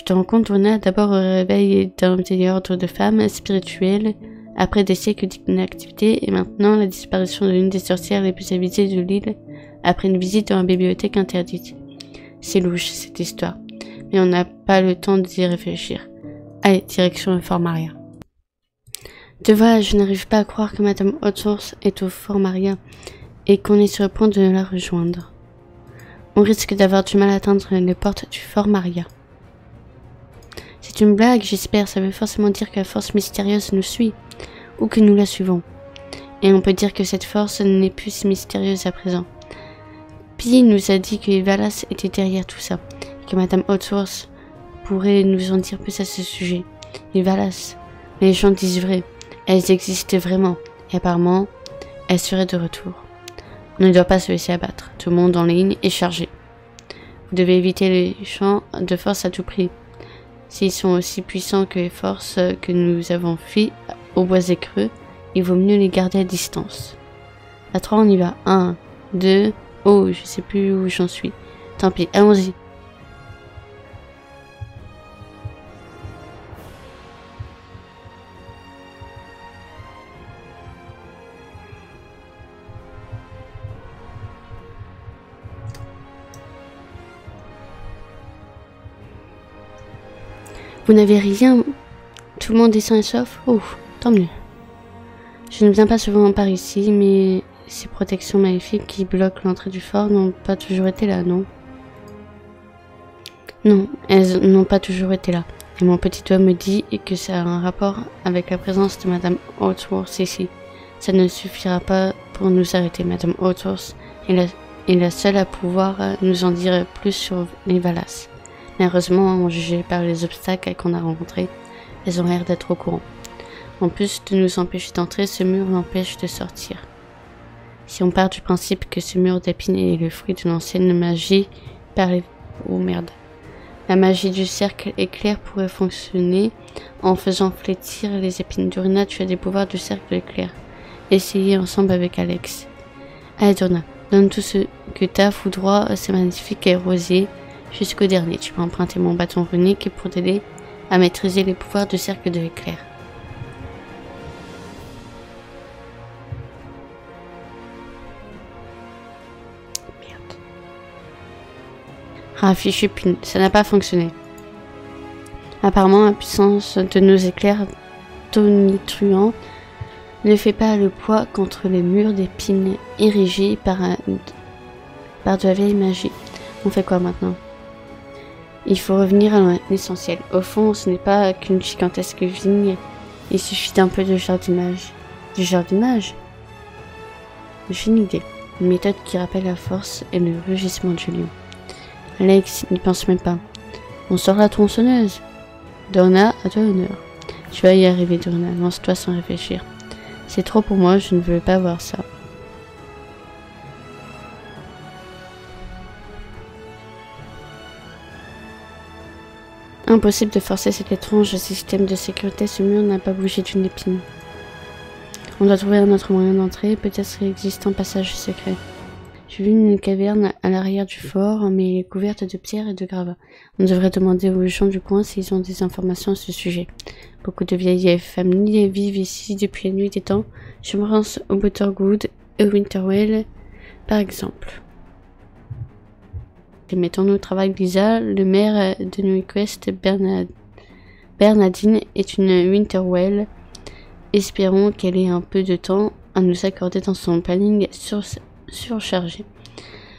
Cette rencontre donna d'abord au réveil d'un vieil ordre de femmes spirituelles, après des siècles d'inactivité, et maintenant la disparition de l'une des sorcières les plus avisées de l'île, après une visite dans la bibliothèque interdite. C'est louche, cette histoire, mais on n'a pas le temps d'y réfléchir. Allez, direction le Fort Maria. Te voilà, je n'arrive pas à croire que Madame Hotsource est au Fort Maria, et qu'on est sur le point de la rejoindre. On risque d'avoir du mal à atteindre les portes du Fort Maria. C'est une blague, j'espère, ça veut forcément dire que la force mystérieuse nous suit, ou que nous la suivons. Et on peut dire que cette force n'est plus si mystérieuse à présent. Pi nous a dit que les Valas étaient derrière tout ça, et que Madame Hotsource pourrait nous en dire plus à ce sujet. Les Valas, les gens disent vrai, elles existent vraiment, et apparemment, elles seraient de retour. On ne doit pas se laisser abattre, tout le monde en ligne est chargé. Vous devez éviter les champs de force à tout prix. S'ils sont aussi puissants que les forces que nous avons fuies aux bois écreux, il vaut mieux les garder à distance. À 3, on y va. 1, 2, oh, je sais plus où j'en suis. Tant pis, allons-y. Vous n'avez rien? Tout le monde est sain et sauf? Oh, tant mieux. Je ne viens pas souvent par ici, mais ces protections maléfiques qui bloquent l'entrée du fort n'ont pas toujours été là, non? Non, elles n'ont pas toujours été là. Et mon petit doigt me dit que ça a un rapport avec la présence de Madame Hotsource ici. Ça ne suffira pas pour nous arrêter. Madame Hotsource est la seule à pouvoir nous en dire plus sur les Valas. Malheureusement, jugé par les obstacles qu'on a rencontrés, elles ont l'air d'être au courant. En plus de nous empêcher d'entrer, ce mur l'empêche de sortir. Si on part du principe que ce mur d'épines est le fruit d'une ancienne magie Oh merde. La magie du cercle éclair pourrait fonctionner en faisant flétrir les épines. Dorina, tu as des pouvoirs du cercle éclair. Essayez ensemble avec Alex. Allez Dorina, donne tout ce que t'as, foudroie ces magnifiques rosiers. Jusqu'au dernier, tu peux emprunter mon bâton runique pour t'aider à maîtriser les pouvoirs du cercle de l'éclair. Merde. Ah, fichu pin, ça n'a pas fonctionné. Apparemment, la puissance de nos éclairs tonitruants ne fait pas le poids contre les murs d'épines érigés par de la vieille magie. On fait quoi maintenant? Il faut revenir à l'essentiel. Au fond, ce n'est pas qu'une gigantesque vigne. Il suffit d'un peu de jardinage. Du jardinage? J'ai une idée. Une méthode qui rappelle la force et le rugissement du lion. Alex n'y pense même pas. On sort la tronçonneuse. Dorina, à toi l'honneur. Tu vas y arriver, Dorina. Lance-toi sans réfléchir. C'est trop pour moi, je ne veux pas voir ça. Impossible de forcer cet étrange système de sécurité, ce mur n'a pas bougé d'une épine. On doit trouver un autre moyen d'entrer, peut-être qu'il existe un passage secret. J'ai vu une caverne à l'arrière du fort, mais couverte de pierres et de gravats. On devrait demander aux gens du coin s'ils ont des informations à ce sujet. Beaucoup de vieilles familles vivent ici depuis la nuit des temps. Je me pense au Buttergood et au Winterwell, par exemple. Mettons-nous au travail, Lisa. Le maire de Newquest, Bernadine, est une Winterwell. Espérons qu'elle ait un peu de temps à nous accorder dans son planning surchargé.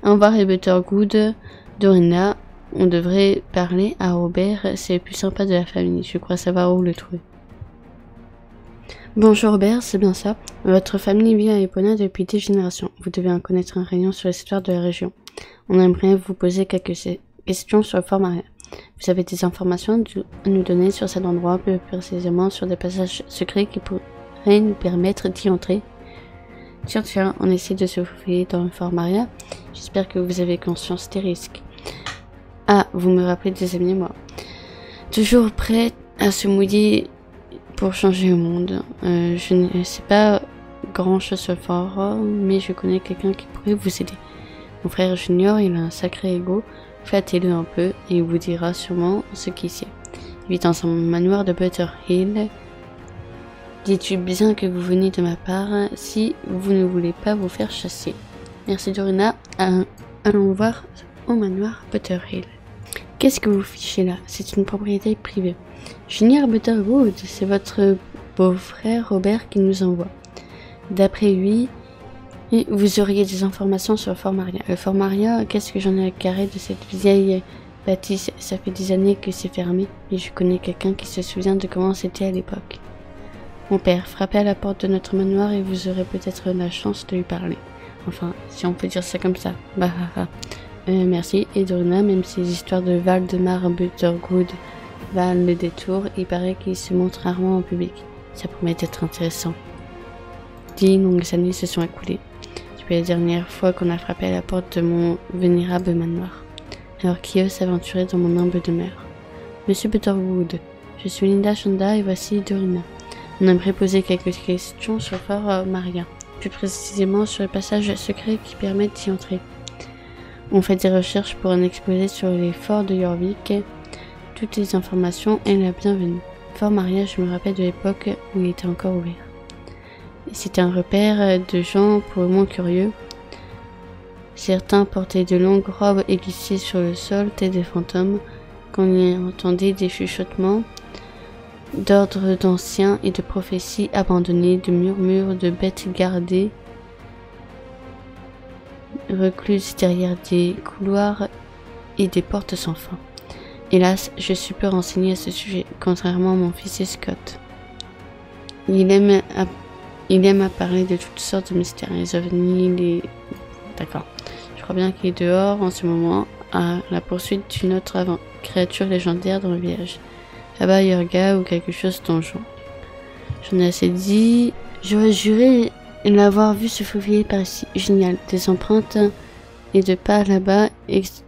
Au revoir et Buttergood. Dorina, on devrait parler à Robert, c'est le plus sympa de la famille. Je crois savoir où le trouver. Bonjour Robert, c'est bien ça. Votre famille vit à Epona depuis des générations. Vous devez en connaître un rayon sur l'histoire de la région. On aimerait vous poser quelques questions sur le Fort Maria. Vous avez des informations à nous donner sur cet endroit, plus précisément sur des passages secrets qui pourraient nous permettre d'y entrer. Tiens, on essaie de se faufiler dans le Fort Maria. J'espère que vous avez conscience des risques. Ah, vous me rappelez des amis et moi. Toujours prêt à se mouiller pour changer le monde. Je ne sais pas grand chose sur le fort, mais je connais quelqu'un qui pourrait vous aider. Mon frère Junior, il a un sacré ego. Flattez-le un peu et il vous dira sûrement ce qu'il sait. vit dans un manoir de Butter Hill. Dis-tu bien que vous venez de ma part si vous ne voulez pas vous faire chasser. Merci Dorina. Allons voir au manoir Butter Hill. Qu'est-ce que vous fichez là? C'est une propriété privée. Junior Butterwood, c'est votre beau-frère Robert qui nous envoie. D'après lui, vous auriez des informations sur Fort Maria. Le Fort Maria, qu'est-ce que j'en ai à carrer de cette vieille bâtisse? Ça fait des années que c'est fermé, et je connais quelqu'un qui se souvient de comment c'était à l'époque. Mon père, frappez à la porte de notre manoir et vous aurez peut-être la chance de lui parler. Enfin, si on peut dire ça comme ça. Bah, merci. Et Dorina, même si les histoires de Valdemar Butterwood valent le détour, il paraît qu'il se montre rarement en public. Ça promet d'être intéressant. 10 longues années se sont écoulées depuis la dernière fois qu'on a frappé à la porte de mon vénérable manoir. Alors qui ose s'aventurer dans mon humble demeure? Monsieur Butterwood, je suis Linda Shonda et voici Dorina. On aimerait poser quelques questions sur Fort Maria, plus précisément sur le passage secret qui permet d'y entrer. On fait des recherches pour un exposé sur les forts de Jorvik. Toutes les informations et la bienvenue. Fort Maria, je me rappelle de l'époque où il était encore ouvert. C'était un repère de gens pour le moins curieux. Certains portaient de longues robes aiguisées sur le sol, tels des fantômes, qu'on y entendait des chuchotements d'ordre d'anciens et de prophéties abandonnées, de murmures de bêtes gardées, recluses derrière des couloirs et des portes sans fin. Hélas, je suis peu renseigné à ce sujet, contrairement à mon fils Scott. Il aime à parler de toutes sortes de mystères, les ovnis, les... D'accord. Je crois bien qu'il est dehors en ce moment, à la poursuite d'une autre créature légendaire dans le village. Là-bas, Yorga ou quelque chose dans le genre. J'en ai assez dit. J'aurais juré l'avoir vu se faufiler par ici. Génial. Des empreintes et de pas là-bas,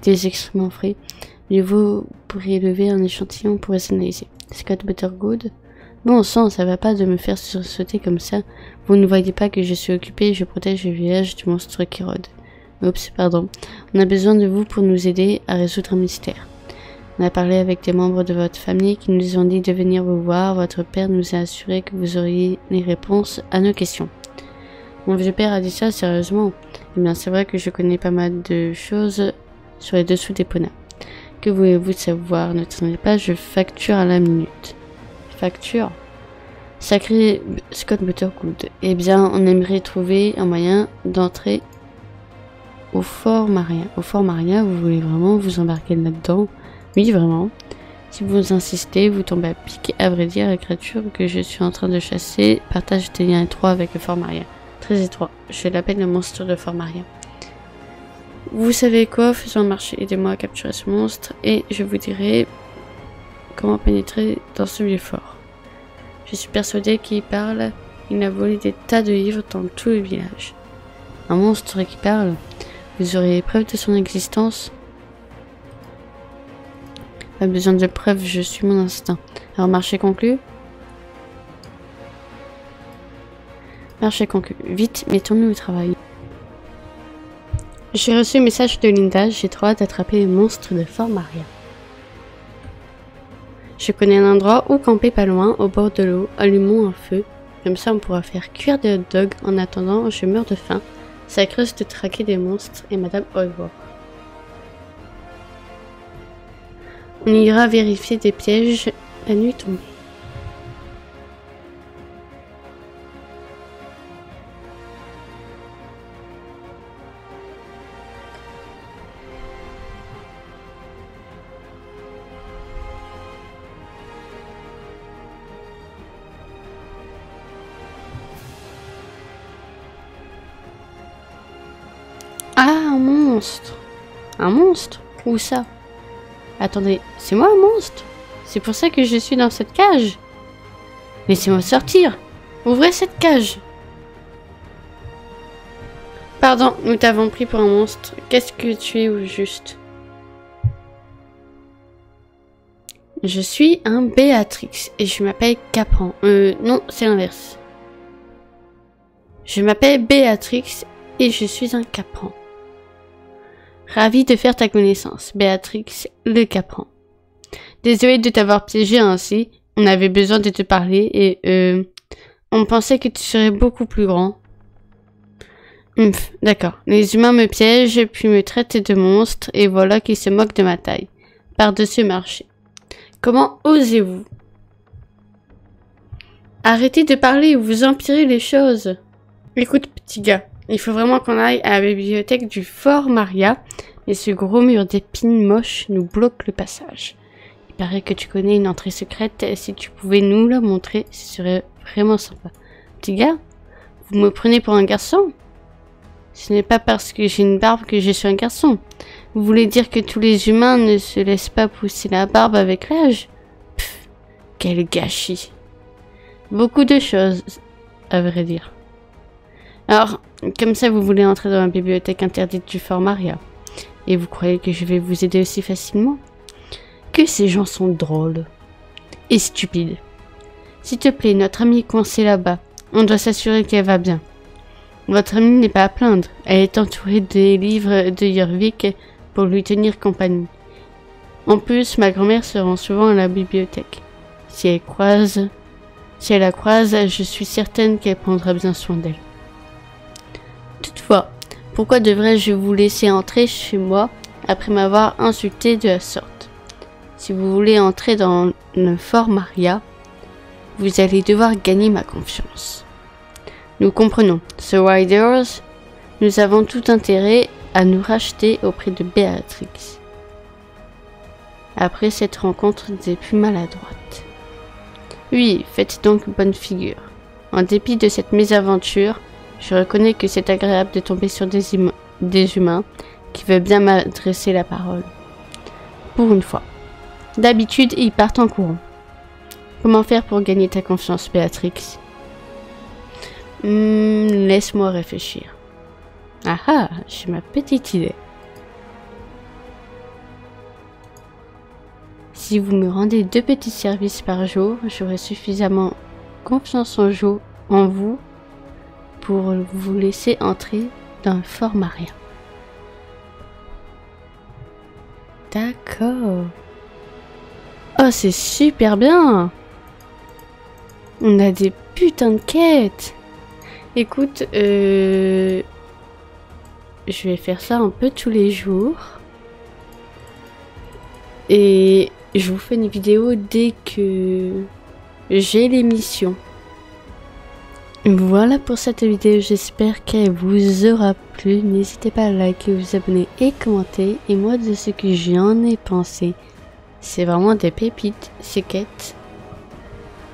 des excréments frais. Mieux vous pourriez lever un échantillon pour les analyser. Scott Butterwood. Bon sang, ça va pas de me faire sursauter comme ça. Vous ne voyez pas que je suis occupée et je protège le village du monstre qui rôde. Oups, pardon. On a besoin de vous pour nous aider à résoudre un mystère. On a parlé avec des membres de votre famille qui nous ont dit de venir vous voir. Votre père nous a assuré que vous auriez les réponses à nos questions. Mon vieux père a dit ça sérieusement. Eh bien, c'est vrai que je connais pas mal de choses sur les dessous des ponas. Que voulez-vous savoir? Ne traînez pas, je facture à la minute. Facture? Sacré Scott Butterwood. Eh bien, on aimerait trouver un moyen d'entrer au Fort Maria. Au Fort Maria, vous voulez vraiment vous embarquer là-dedans? Oui, vraiment. Si vous insistez, vous tombez à pic. À vrai dire, la créature que je suis en train de chasser partage des liens étroits avec le Fort Maria. Très étroit. Je l'appelle le monstre de Fort Maria. Vous savez quoi? Faisons un marché. Aidez-moi à capturer ce monstre et je vous dirai comment pénétrer dans ce vieux fort. Je suis persuadée qu'il parle. Il a volé des tas de livres dans tout le village. Un monstre qui parle? Vous aurez preuve de son existence? Pas besoin de preuves, je suis mon instinct. Alors, marché conclu? Marché conclu. Vite, mettons-nous au travail. J'ai reçu un message de Linda, j'ai trop hâte d'attraper les monstres de Fort Maria. Je connais un endroit où camper pas loin, au bord de l'eau, allumons un feu. Comme ça, on pourra faire cuire des hot dogs. En attendant, je meurs de faim. Ça creuse de traquer des monstres et Madame Holworth. On ira vérifier des pièges la nuit tombée. Ah, un monstre! Un monstre? Où ça? Attendez, c'est moi un monstre? C'est pour ça que je suis dans cette cage? Laissez-moi sortir! Ouvrez cette cage! Pardon, nous t'avons pris pour un monstre. Qu'est-ce que tu es au juste? Je suis un Béatrix et je m'appelle Capran. Non, c'est l'inverse. Je m'appelle Béatrix et je suis un Capran. Ravi de faire ta connaissance, Béatrix le Capran. Désolé de t'avoir piégé ainsi. On avait besoin de te parler et on pensait que tu serais beaucoup plus grand. D'accord. Les humains me piègent, puis me traitent de monstre, et voilà qu'ils se moquent de ma taille. Par-dessus marché. Comment osez-vous? Arrêtez de parler ou vous empirez les choses. Écoute, petit gars, il faut vraiment qu'on aille à la bibliothèque du Fort Maria, et ce gros mur d'épines moches nous bloque le passage. Il paraît que tu connais une entrée secrète, et si tu pouvais nous la montrer, ce serait vraiment sympa. Petit gars, vous me prenez pour un garçon? Ce n'est pas parce que j'ai une barbe que je suis un garçon. Vous voulez dire que tous les humains ne se laissent pas pousser la barbe avec l'âge? Pff, quel gâchis. Beaucoup de choses, à vrai dire. Alors, comme ça vous voulez entrer dans la bibliothèque interdite du Fort Maria. Et vous croyez que je vais vous aider aussi facilement? Que ces gens sont drôles. Et stupides. S'il te plaît, notre amie est coincée là-bas. On doit s'assurer qu'elle va bien. Votre amie n'est pas à plaindre. Elle est entourée des livres de Jorvik pour lui tenir compagnie. En plus, ma grand-mère se rend souvent à la bibliothèque. Si elle la croise, je suis certaine qu'elle prendra bien soin d'elle. Toutefois, pourquoi devrais-je vous laisser entrer chez moi après m'avoir insulté de la sorte? Si vous voulez entrer dans le Fort Maria, vous allez devoir gagner ma confiance. Nous comprenons, Sir Riders, nous avons tout intérêt à nous racheter auprès de Béatrix. Après cette rencontre des plus maladroites. Oui, faites donc bonne figure. En dépit de cette mésaventure, je reconnais que c'est agréable de tomber sur des humains qui veulent bien m'adresser la parole. Pour une fois. D'habitude, ils partent en courant. Comment faire pour gagner ta confiance, Béatrix? Laisse-moi réfléchir. Ah ah, j'ai ma petite idée. Si vous me rendez 2 petits services par jour, j'aurai suffisamment confiance en vous pour vous laisser entrer dans le Fort Maria. D'accord. Oh, c'est super bien. On a des putains de quêtes. Écoute, je vais faire ça un peu tous les jours. Et je vous fais une vidéo dès que j'ai l'émission. Voilà pour cette vidéo, j'espère qu'elle vous aura plu. N'hésitez pas à liker, vous abonner et commenter. Et moi, de ce que j'en ai pensé, c'est vraiment des pépites, ces quêtes.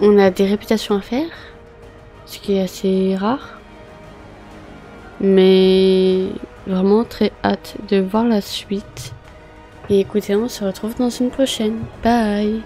On a des réputations à faire, ce qui est assez rare. Mais vraiment très hâte de voir la suite. Et écoutez, on se retrouve dans une prochaine. Bye!